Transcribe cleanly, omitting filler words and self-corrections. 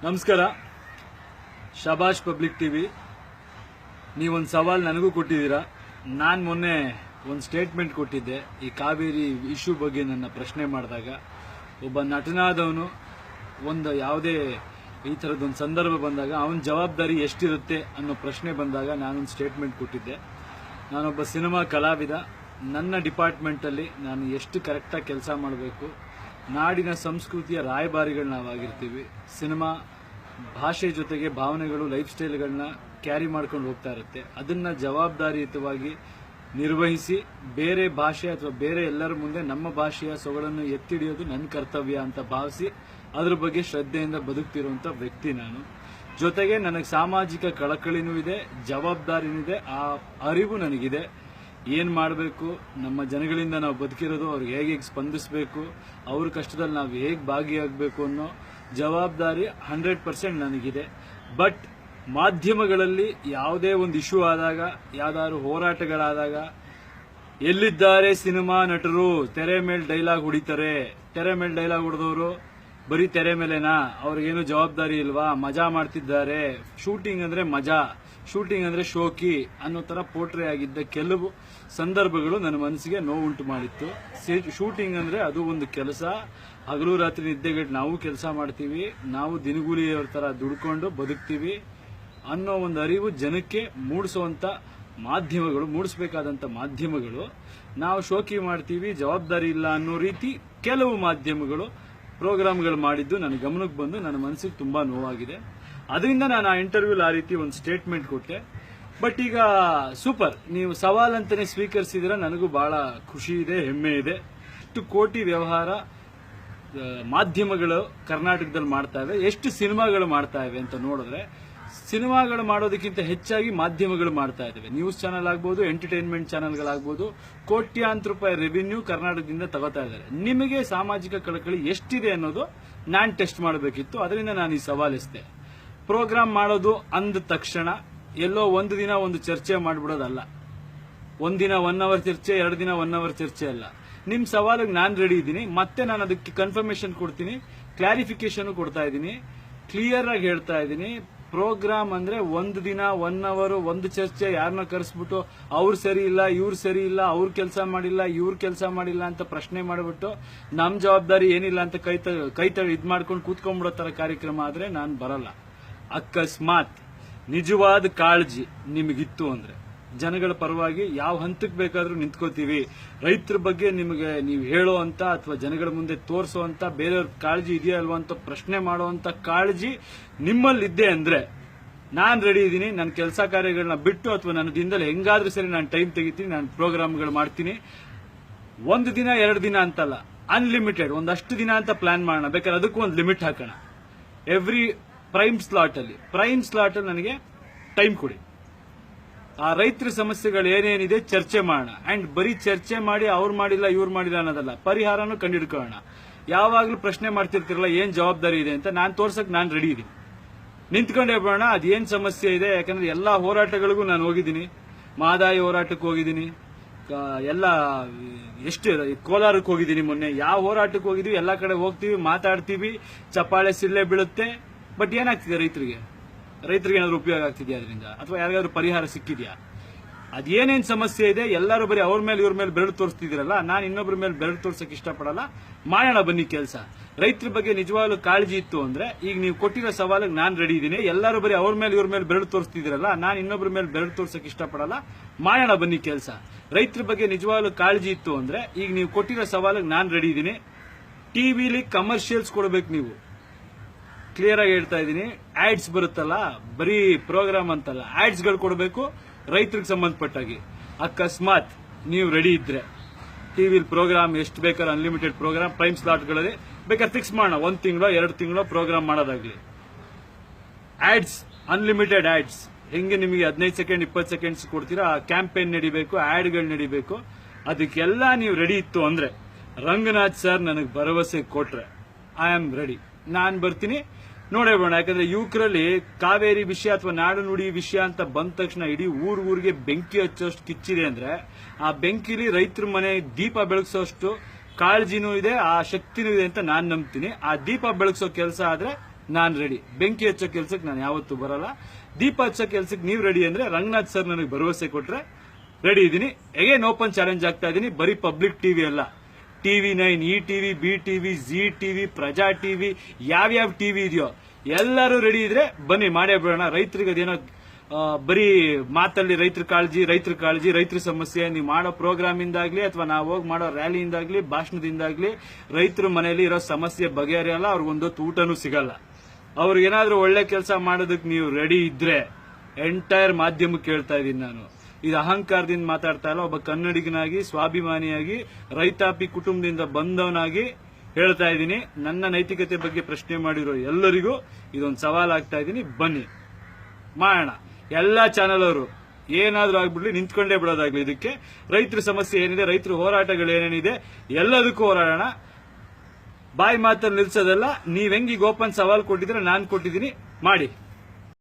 ನಮಸ್ಕಾರ. ಶಬಾಷ್ public TV. ನೀವೊಂದು ಸವಾಲ್ ನನಗೂ ಕೊಟ್ಟಿದ್ದೀರಾ. ನಾನು ಮೊನ್ನೆ ಒಂದು ಸ್ಟೇಟ್ಮೆಂಟ್ ಕೊಟ್ಟಿದ್ದೆ. ಈ ಕಾವೇರಿ ಇಶ್ಯೂ ಬಗ್ಗೆ ನನ್ನ ಪ್ರಶ್ನೆ ಮಾಡಿದಾಗ ಒಬ್ಬ ನಟನಾದವನು ಒಂದು ಯಾವುದೇ ಈ ಥರದೊಂದು ಸಂದರ್ಭ ಬಂದಾಗ ಅವನ ಜವಾಬ್ದಾರಿ ಎಷ್ಟಿರುತ್ತೆ ಅನ್ನೋ ಪ್ರಶ್ನೆ ಬಂದಾಗ ನಾನೊಂದು ಸ್ಟೇಟ್ಮೆಂಟ್ ಕೊಟ್ಟಿದ್ದೆ. ನಾನೊಬ್ಬ ಸಿನಿಮಾ ಕಲಾವಿದ. ನನ್ನ ಡಿಪಾರ್ಟ್ಮೆಂಟಲ್ಲಿ ನಾನು ಎಷ್ಟು ಕರೆಕ್ಟಾಗಿ ಕೆಲಸ ಮಾಡಬೇಕು, ನಾಡಿನ ಸಂಸ್ಕೃತಿಯ ರಾಯಭಾರಿಗಳು ನಾವಾಗಿರ್ತೀವಿ. ಸಿನಿಮಾ ಭಾಷೆ ಜೊತೆಗೆ ಭಾವನೆಗಳು, ಲೈಫ್ ಸ್ಟೈಲ್ಗಳನ್ನ ಕ್ಯಾರಿ ಮಾಡ್ಕೊಂಡು ಹೋಗ್ತಾ ಇರುತ್ತೆ. ಅದನ್ನ ಜವಾಬ್ದಾರಿಯುತವಾಗಿ ನಿರ್ವಹಿಸಿ ಬೇರೆ ಭಾಷೆ ಅಥವಾ ಬೇರೆ ಎಲ್ಲರ ಮುಂದೆ ನಮ್ಮ ಭಾಷೆಯ ಸೊಗಡನ್ನು ಎತ್ತಿಡಿಯೋದು ನನ್ನ ಕರ್ತವ್ಯ ಅಂತ ಭಾವಿಸಿ ಅದ್ರ ಬಗ್ಗೆ ಶ್ರದ್ಧೆಯಿಂದ ಬದುಕ್ತಿರುವಂತ ವ್ಯಕ್ತಿ ನಾನು. ಜೊತೆಗೆ ನನಗೆ ಸಾಮಾಜಿಕ ಕಳಕಳಿನೂ ಇದೆ, ಜವಾಬ್ದಾರಿನೂ ಇದೆ. ಆ ಅರಿವು ನನಗಿದೆ. ಏನ್ ಮಾಡಬೇಕು, ನಮ್ಮ ಜನಗಳಿಂದ ನಾವು ಬದುಕಿರೋದು, ಅವ್ರಿಗೆ ಹೇಗೆ ಸ್ಪಂದಿಸಬೇಕು, ಅವ್ರ ಕಷ್ಟದಲ್ಲಿ ನಾವು ಹೇಗೆ ಭಾಗಿಯಾಗಬೇಕು ಅನ್ನೋ ಜವಾಬ್ದಾರಿ 100% ನನಗಿದೆ. ಬಟ್ ಮಾಧ್ಯಮಗಳಲ್ಲಿ ಯಾವುದೇ ಒಂದು ಇಶ್ಯೂ ಆದಾಗ, ಯಾವ್ದಾದ್ರು ಹೋರಾಟಗಳಾದಾಗ ಎಲ್ಲಿದ್ದಾರೆ ಸಿನಿಮಾ ನಟರು? ತೆರೆ ಮೇಲೆ ಡೈಲಾಗ್ ಹೊಡಿತಾರೆ. ತೆರೆ ಮೇಲೆ ಡೈಲಾಗ್ ಹೊಡೆದವರು ಬರೀ ತೆರೆ ಮೇಲೆನಾ? ಅವ್ರಿಗೇನು ಜವಾಬ್ದಾರಿ ಇಲ್ವಾ? ಮಜಾ ಮಾಡ್ತಿದ್ದಾರೆ. ಶೂಟಿಂಗ್ ಅಂದ್ರೆ ಮಜಾ, ಶೂಟಿಂಗ್ ಅಂದ್ರೆ ಶೋಕಿ ಅನ್ನೋ ತರ ಪೋಟ್ರೆ ಆಗಿದ್ದ ಕೆಲವು ಸಂದರ್ಭಗಳು ನನ್ನ ಮನಸ್ಸಿಗೆ ನೋವುಂಟು ಮಾಡಿತ್ತು. ಶೂಟಿಂಗ್ ಅಂದ್ರೆ ಅದು ಒಂದು ಕೆಲಸ. ಹಗಲು ರಾತ್ರಿ ನಿದ್ದೆಗೆಟ್ಟು ನಾವು ಕೆಲಸ ಮಾಡ್ತೀವಿ, ನಾವು ದಿನಗೂಲಿಯವ್ರ ತರ ದುಡ್ಕೊಂಡು ಬದುಕ್ತೀವಿ ಅನ್ನೋ ಒಂದು ಅರಿವು ಜನಕ್ಕೆ ಮೂಡಿಸುವಂತ ಮಾಧ್ಯಮಗಳು, ಮೂಡಿಸಬೇಕಾದಂತ ಮಾಧ್ಯಮಗಳು, ನಾವು ಶೋಕಿ ಮಾಡ್ತೀವಿ, ಜವಾಬ್ದಾರಿ ಇಲ್ಲ ಅನ್ನೋ ರೀತಿ ಕೆಲವು ಮಾಧ್ಯಮಗಳು ಪ್ರೋಗ್ರಾಮ್ಗಳು ಮಾಡಿದ್ದು ನನ್ನ ಗಮನಕ್ಕೆ ಬಂದು ನನ್ನ ಮನಸ್ಸಿಗೆ ತುಂಬಾ ನೋವಾಗಿದೆ. ಅದರಿಂದ ನಾನು ಆ ಇಂಟರ್ವ್ಯೂಲ್ ಆ ರೀತಿ ಒಂದು ಸ್ಟೇಟ್ಮೆಂಟ್ ಕೊಟ್ಟೆ. ಬಟ್ ಈಗ ಸೂಪರ್, ನೀವು ಸವಾಲ್ ಅಂತಾನೆ ಸ್ವೀಕರಿಸಿದ್ರೆ ನನಗೂ ಬಹಳ ಖುಷಿ ಇದೆ, ಹೆಮ್ಮೆ ಇದೆ. ಎಷ್ಟು ಕೋಟಿ ವ್ಯವಹಾರ ಮಾಧ್ಯಮಗಳು ಕರ್ನಾಟಕದಲ್ಲಿ ಮಾಡ್ತಾ ಇವೆ, ಎಷ್ಟು ಸಿನಿಮಾಗಳು ಮಾಡ್ತಾ ಇವೆ ಅಂತ ನೋಡಿದ್ರೆ, ಸಿನಿಮಾಗಳು ಮಾಡೋದಕ್ಕಿಂತ ಹೆಚ್ಚಾಗಿ ಮಾಧ್ಯಮಗಳು ಮಾಡ್ತಾ ಇದ್ದಾವೆ. ನ್ಯೂಸ್ ಚಾನೆಲ್ ಆಗ್ಬೋದು, ಎಂಟರ್ಟೈನ್ಮೆಂಟ್ ಚಾನೆಲ್ಗಳಾಗ್ಬೋದು, ಕೋಟ್ಯಾಂತರ ರೂಪಾಯಿ ರೆವಿನ್ಯೂ ಕರ್ನಾಟಕದಿಂದ ತಗೋತಾ ಇದ್ದಾರೆ. ನಿಮಗೆ ಸಾಮಾಜಿಕ ಕಳಕಳಿ ಎಷ್ಟಿದೆ ಅನ್ನೋದು ನಾನು ಟೆಸ್ಟ್ ಮಾಡಬೇಕಿತ್ತು. ಅದರಿಂದ ನಾನು ಈ ಸವಾಲಿಸಿದೆ. ಪ್ರೋಗ್ರಾಮ್ ಮಾಡೋದು ಅಂದ ತಕ್ಷಣ ಎಲ್ಲೋ ಒಂದು ದಿನ ಒಂದು ಚರ್ಚೆ ಮಾಡ್ಬಿಡೋದಲ್ಲ. ಒಂದಿನ 1 ಅವರ್ ಚರ್ಚೆ, 2 ದಿನ 1 ಅವರ್ ಚರ್ಚೆ ಅಲ್ಲ. ನಿಮ್ ಸವಾಲಿಗೆ ನಾನು ರೆಡಿ ಇದ್ದೀನಿ. ಮತ್ತೆ ನಾನು ಅದಕ್ಕೆ ಕನ್ಫರ್ಮೇಶನ್ ಕೊಡ್ತೀನಿ, ಕ್ಲಾರಿಫಿಕೇಶನ್ ಕೊಡ್ತಾ ಇದ್ದೀನಿ, ಕ್ಲಿಯರ್ ಆಗಿ ಹೇಳ್ತಾ ಇದ್ದೀನಿ. ಪ್ರೋಗ್ರಾಮ್ ಅಂದ್ರೆ ಒಂದು ದಿನ 1 ಅವರ್ ಒಂದು ಚರ್ಚೆ, ಯಾರನ್ನ ಕರೆಸ್ಬಿಟ್ಟು ಅವ್ರು ಸರಿ ಇಲ್ಲ, ಇವ್ರು ಸರಿ ಇಲ್ಲ, ಅವ್ರು ಕೆಲಸ ಮಾಡಿಲ್ಲ, ಇವ್ರು ಕೆಲಸ ಮಾಡಿಲ್ಲ ಅಂತ ಪ್ರಶ್ನೆ ಮಾಡಿಬಿಟ್ಟು ನಮ್ ಜವಾಬ್ದಾರಿ ಏನಿಲ್ಲ ಅಂತ ಕೈ ಇದ್ ಮಾಡ್ಕೊಂಡು ಕೂತ್ಕೊಂಡ್ಬಿಡೋ ತರ ಕಾರ್ಯಕ್ರಮ ಆದ್ರೆ ನಾನು ಬರಲ್ಲ. ಅಕಸ್ಮಾತ್ ನಿಜವಾದ ಕಾಳಜಿ ನಿಮಗಿತ್ತು ಅಂದ್ರೆ ಜನಗಳ ಪರವಾಗಿ ಯಾವ ಹಂತಕ್ಕೆ ಬೇಕಾದ್ರೂ ನಿಂತ್ಕೋತೀವಿ, ರೈತರ ಬಗ್ಗೆ ನಿಮಗೆ ನೀವು ಹೇಳೋ ಅಂತ ಅಥವಾ ಜನಗಳ ಮುಂದೆ ತೋರಿಸೋ ಅಂತ ಬೇರೆಯವ್ರ ಕಾಳಜಿ ಇದೆಯಾ ಅಲ್ವಾ ಅಂತ ಪ್ರಶ್ನೆ ಮಾಡುವಂತ ಕಾಳಜಿ ನಿಮ್ಮಲ್ಲಿದ್ದೆ ಅಂದ್ರೆ ನಾನ್ ರೆಡಿ ಇದ್ದೀನಿ. ನನ್ನ ಕೆಲಸ ಕಾರ್ಯಗಳನ್ನ ಬಿಟ್ಟು ಅಥವಾ ನನ್ನ ದಿನದಲ್ಲಿ ಹೆಂಗಾದ್ರೂ ಸರಿ ನಾನು ಟೈಮ್ ತೆಗಿತೀನಿ, ನಾನು ಪ್ರೋಗ್ರಾಮ್ಗಳು ಮಾಡ್ತೀನಿ. 1 ದಿನ 2 ದಿನ ಅಂತಲ್ಲ, ಅನ್ಲಿಮಿಟೆಡ್ ಒಂದಷ್ಟು ದಿನ ಅಂತ ಪ್ಲಾನ್ ಮಾಡೋಣ. ಬೇಕಾದ್ರೆ ಅದಕ್ಕೂ ಒಂದು ಲಿಮಿಟ್ ಹಾಕೋಣ. ಎವ್ರಿ ಪ್ರೈಮ್ ಸ್ಲಾಟ್ ಅಲ್ಲಿ ನನಗೆ ಟೈಮ್ ಕೊಡಿ. ಆ ರೈತರ ಸಮಸ್ಯೆಗಳು ಏನೇನಿದೆ ಚರ್ಚೆ ಮಾಡೋಣ. ಅಂಡ್ ಬರೀ ಚರ್ಚೆ ಮಾಡಿ ಅವ್ರು ಮಾಡಿಲ್ಲ ಇವ್ರು ಮಾಡಿಲ್ಲ ಅನ್ನೋದಲ್ಲ, ಪರಿಹಾರನೂ ಕಂಡುಹಿಡ್ಕೊಳ್ಳೋಣ. ಯಾವಾಗ್ಲೂ ಪ್ರಶ್ನೆ ಮಾಡ್ತಿರ್ತಿರಲ್ಲ ಏನ್ ಜವಾಬ್ದಾರಿ ಇದೆ ಅಂತ, ನಾನು ತೋರ್ಸಕ್ ನಾನು ರೆಡಿ ಇದೀನಿ. ನಿಂತ್ಕೊಂಡೇ ಬಿಡೋಣ, ಅದೇನ್ ಸಮಸ್ಯೆ ಇದೆ. ಯಾಕಂದ್ರೆ ಎಲ್ಲಾ ಹೋರಾಟಗಳಿಗೂ ನಾನು ಹೋಗಿದ್ದೀನಿ. ಮಹದಾಯಿ ಹೋರಾಟಕ್ಕೆ ಹೋಗಿದ್ದೀನಿ, ಎಲ್ಲ ಎಷ್ಟು ಕೋಲಾರಕ್ಕೆ ಹೋಗಿದ್ದೀನಿ. ಮೊನ್ನೆ ಯಾವ ಹೋರಾಟಕ್ಕೆ ಹೋಗಿದ್ವಿ, ಎಲ್ಲಾ ಕಡೆ ಹೋಗ್ತೀವಿ, ಮಾತಾಡ್ತೀವಿ, ಚಪ್ಪಾಳೆ ಸಿಳ್ಳೆ ಬೀಳುತ್ತೆ. ಬಟ್ ಏನಾಗ್ತಿದೆ ರೈತರಿಗೆ ಏನಾದ್ರು ಉಪಯೋಗ ಆಗ್ತಿದ್ಯಾ ಅದರಿಂದ, ಅಥವಾ ಯಾರಿಗಾದ್ರೂ ಪರಿಹಾರ ಸಿಕ್ಕಿದ್ಯಾ? ಅದೇನೇನ್ ಸಮಸ್ಯೆ ಇದೆ ಎಲ್ಲರೂ ಬರೀ ಅವ್ರ ಮೇಲೆ ಇವ್ರ ಮೇಲೆ ಬೆರಳು ತೋರಿಸ್ತಿದ್ದೀರಲ್ಲ, ನಾನು ಇನ್ನೊಬ್ಬರ ಮೇಲೆ ಬೆರಳು ತೋರ್ಸಕ್ ಇಷ್ಟಪಡಲ್ಲ. ಮಾಡೋಣ ಬನ್ನಿ ಕೆಲಸ. ರೈತರ ಬಗ್ಗೆ ನಿಜವಾಗ್ಲೂ ಕಾಳಜಿ ಇತ್ತು ಅಂದ್ರೆ ಈಗ ನೀವು ಕೊಟ್ಟಿರೋ ಸವಾಲಿಗೆ ನಾನು ರೆಡಿ ಇದ್ದೀನಿ. ಎಲ್ಲರೂ ಬರೀ ಅವ್ರ ಮೇಲೆ ಇವ್ರ ಮೇಲೆ ಬೆರಳು ತೋರಿಸ್ತಿದ್ದೀರಲ್ಲ, ನಾನು ಇನ್ನೊಬ್ಬರ ಮೇಲೆ ಬೆರಳು ತೋರ್ಸಕ್ ಇಷ್ಟಪಡಲ್ಲ. ಮಾಡೋಣ ಬನ್ನಿ ಕೆಲಸ. ರೈತರ ಬಗ್ಗೆ ನಿಜವಾಗ್ಲೂ ಕಾಳಜಿ ಇತ್ತು ಅಂದ್ರೆ ಈಗ ನೀವು ಕೊಟ್ಟಿರೋ ಸವಾಲಿಗೆ ನಾನು ರೆಡಿ ಇದ್ದೀನಿ. ಟಿವಿಲಿ ಕಮರ್ಷಿಯಲ್ಸ್ ಕೊಡಬೇಕು ನೀವು. ಕ್ಲಿಯರ್ ಆಗಿ ಹೇಳ್ತಾ ಇದ್ದೀನಿ. ಆಡ್ಸ್ ಬರುತ್ತಲ್ಲ, ಬರೀ ಪ್ರೋಗ್ರಾಮ್ ಅಂತಲ್ಲ, ಆಡ್ಸ್ ಗಳು ಕೊಡಬೇಕು ರೈತರಿಗೆ ಸಂಬಂಧಪಟ್ಟಾಗಿ. ಅಕಸ್ಮಾತ್ ನೀವು ರೆಡಿ ಇದ್ರೆ ಟಿವಿಲಿ ಪ್ರೋಗ್ರಾಮ್ ಎಷ್ಟು ಬೇಕಾದ್ರೆ ಅನ್ಲಿಮಿಟೆಡ್ ಪ್ರೋಗ್ರಾಮ್ ಪ್ರೈಮ್ ಸ್ಲಾಟ್ಗಳಲ್ಲಿ ಬೇಕಾದ್ರೆ ಫಿಕ್ಸ್ ಮಾಡೋಣ. 1 ತಿಂಗಳೋ 2 ತಿಂಗಳೋ ಪ್ರೋಗ್ರಾಮ್ ಮಾಡೋದಾಗ್ಲಿ. Ads, unlimited ads. ಹೆಂಗೆ ನಿಮಗೆ 15 ಸೆಕೆಂಡ್ 20 ಸೆಕೆಂಡ್ಸ್ ಕೊಡ್ತೀರಾ, ಆ ಕ್ಯಾಂಪೇನ್ ನಡಿಬೇಕು, ಆಡ್ಗಳು ನಡಿಬೇಕು. ಅದಕ್ಕೆಲ್ಲ ನೀವು ರೆಡಿ ಇತ್ತು ಅಂದ್ರೆ ರಂಗನಾಥ್ ಸರ್ ನನಗೆ ಭರವಸೆ ಕೊಟ್ರೆ ಐ ಆಮ್ ರೆಡಿ. ನಾನ್ ಬರ್ತೀನಿ, ನೋಡೇ ಬೇಡ. ಯಾಕಂದ್ರೆ ಯುವಕರಲ್ಲಿ ಕಾವೇರಿ ವಿಷಯ ಅಥವಾ ನಾಡು ನುಡಿ ವಿಷಯ ಅಂತ ಬಂದ ತಕ್ಷಣ ಇಡೀ ಊರಿಗೆ ಬೆಂಕಿ ಹಚ್ಚೋಷ್ಟು ಕಿಚ್ಚಿದೆ ಅಂದ್ರೆ ಆ ಬೆಂಕಿಲಿ ರೈತರ ಮನೆ ದೀಪ ಬೆಳಗಿಸೋಷ್ಟು ಕಾಳಜಿನೂ ಇದೆ, ಆ ಶಕ್ತಿನೂ ಇದೆ ಅಂತ ನಾನ್ ನಂಬ್ತೀನಿ. ಆ ದೀಪ ಬೆಳಗಿಸೋ ಕೆಲಸ ಆದ್ರೆ ನಾನು ರೆಡಿ. ಬೆಂಕಿ ಹಚ್ಚೋ ಕೆಲ್ಸಕ್ಕೆ ನಾನು ಯಾವತ್ತೂ ಬರಲ್ಲ. ದೀಪ ಹಚ್ಚೋ ಕೆಲ್ಸಕ್ಕೆ ನೀವು ರೆಡಿ ಅಂದ್ರೆ ರಂಗನಾಥ್ ಸರ್ ನನಗೆ ಭರವಸೆ ಕೊಟ್ರೆ ರೆಡಿ ಇದ್ದೀನಿ. ಅಗೇನ್ ಓಪನ್ ಚಾಲೆಂಜ್ ಆಗ್ತಾ ಇದ್ದೀನಿ. ಬರೀ ಪಬ್ಲಿಕ್ ಟಿವಿ ಅಲ್ಲ, TV9, ETV, BTV, ZTV, ಪ್ರಜಾ ಟಿವಿ, ಯಾವ್ಯಾವ ಟಿವಿ ಇದೆಯೋ ಎಲ್ಲರೂ ರೆಡಿ ಇದ್ರೆ ಬನ್ನಿ ಮಾಡೇ ಬಿಡೋಣ. ರೈತರಿಗೆ ಅದೇನೋ ಬರೀ ಮಾತಲ್ಲಿ ರೈತರ ಕಾಳಜಿ, ರೈತರ ಸಮಸ್ಯೆ, ನೀವು ಮಾಡೋ ಪ್ರೋಗ್ರಾಮ್ ಇಂದಾಗ್ಲಿ ಅಥವಾ ನಾವು ಹೋಗಿ ಮಾಡೋ ರ್ಯಾಲಿಯಿಂದಾಗ್ಲಿ ಭಾಷಣದಿಂದಾಗ್ಲಿ ರೈತರ ಮನೆಯಲ್ಲಿ ಇರೋ ಸಮಸ್ಯೆ ಬಗೆಹರಿಯಲ್ಲ, ಅವ್ರಿಗೊಂದೊತ್ತು ಊಟನೂ ಸಿಗಲ್ಲ. ಅವ್ರಿಗೇನಾದ್ರೂ ಒಳ್ಳೆ ಕೆಲಸ ಮಾಡೋದಕ್ಕೆ ನೀವು ರೆಡಿ ಇದ್ರೆ ಎಂಟೈರ್ ಮಾಧ್ಯಮಕ್ಕೆ ಹೇಳ್ತಾ ಇದ್ದೀನಿ ನಾನು. ಇದು ಅಹಂಕಾರದಿಂದ ಮಾತಾಡ್ತಾ ಇಲ್ಲ, ಒಬ್ಬ ಕನ್ನಡಿಗನಾಗಿ ಸ್ವಾಭಿಮಾನಿಯಾಗಿ ರೈತಾಪಿ ಕುಟುಂಬದಿಂದ ಬಂದವನಾಗಿ ಹೇಳ್ತಾ ಇದ್ದೀನಿ. ನನ್ನ ನೈತಿಕತೆ ಬಗ್ಗೆ ಪ್ರಶ್ನೆ ಮಾಡಿರೋ ಎಲ್ಲರಿಗೂ ಇದೊಂದು ಸವಾಲಾಗ್ತಾ ಇದ್ದೀನಿ. ಬನ್ನಿ ಮಾಡೋಣ. ಎಲ್ಲಾ ಚಾನೆಲ್ ಅವರು ಏನಾದ್ರೂ ಆಗ್ಬಿಡ್ಲಿ, ನಿಂತ್ಕೊಂಡೇ ಬಿಡೋದಾಗ್ಲಿ. ಇದಕ್ಕೆ ರೈತರ ಸಮಸ್ಯೆ ಏನಿದೆ, ರೈತರ ಹೋರಾಟಗಳು ಏನೇನಿದೆ ಎಲ್ಲದಕ್ಕೂ ಹೋರಾಡೋಣ. ಬಾಯಿ ಮಾತಲ್ಲಿ ನಿಲ್ಸೋದಲ್ಲ. ನೀವ್ ಹೆಂಗೀಗ ಓಪನ್ ಸವಾಲ್ ಕೊಟ್ಟಿದ್ರೆ ನಾನು ಕೊಟ್ಟಿದ್ದೀನಿ, ಮಾಡಿ.